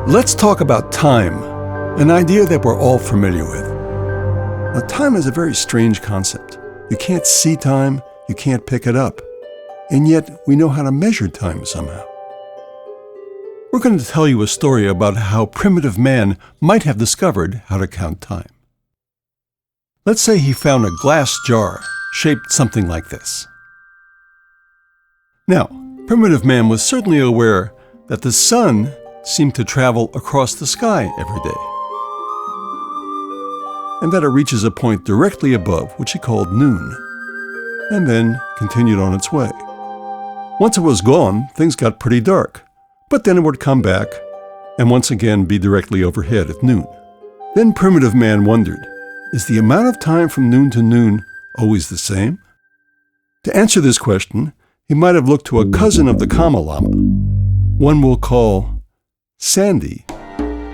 Let's talk about time, an idea that we're all familiar with. Now, time is a very strange concept. You can't see time, you can't pick it up, and yet we know how to measure time somehow. We're going to tell you a story about how primitive man might have discovered how to count time. Let's say he found a glass jar shaped something like this. Now, primitive man was certainly aware that the sun seemed to travel across the sky every day, and that it reaches a point directly above, which he called noon, and then continued on its way. Once it was gone, things got pretty dark, but then it would come back and once again be directly overhead at noon. Then primitive man wondered, is the amount of time from noon to noon always the same? To answer this question, he might have looked to a cousin of the Kama Llama, one we'll call Sandy,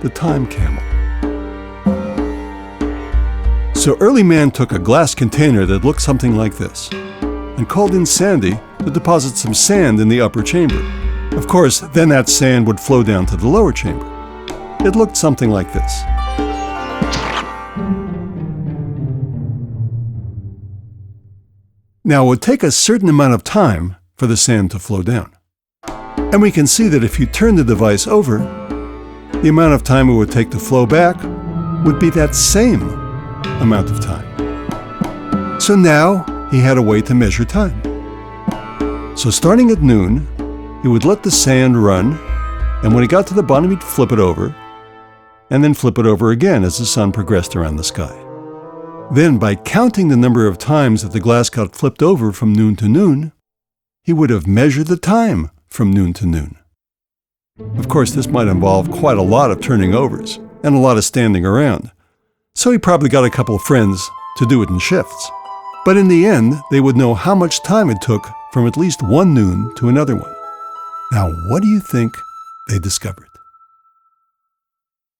the time camel. So early man took a glass container that looked something like this and called in Sandy to deposit some sand in the upper chamber. Of course, then that sand would flow down to the lower chamber. It looked something like this. Now, it would take a certain amount of time for the sand to flow down. And we can see that if you turn the device over, the amount of time it would take to flow back would be that same amount of time. So now he had a way to measure time. So starting at noon, he would let the sand run, and when he got to the bottom, he'd flip it over, and then flip it over again as the sun progressed around the sky. Then, by counting the number of times that the glass got flipped over from noon to noon, he would have measured the time from noon to noon. Of course, this might involve quite a lot of turning overs and a lot of standing around, so he probably got a couple of friends to do it in shifts. But in the end, they would know how much time it took from at least one noon to another one. Now, what do you think they discovered?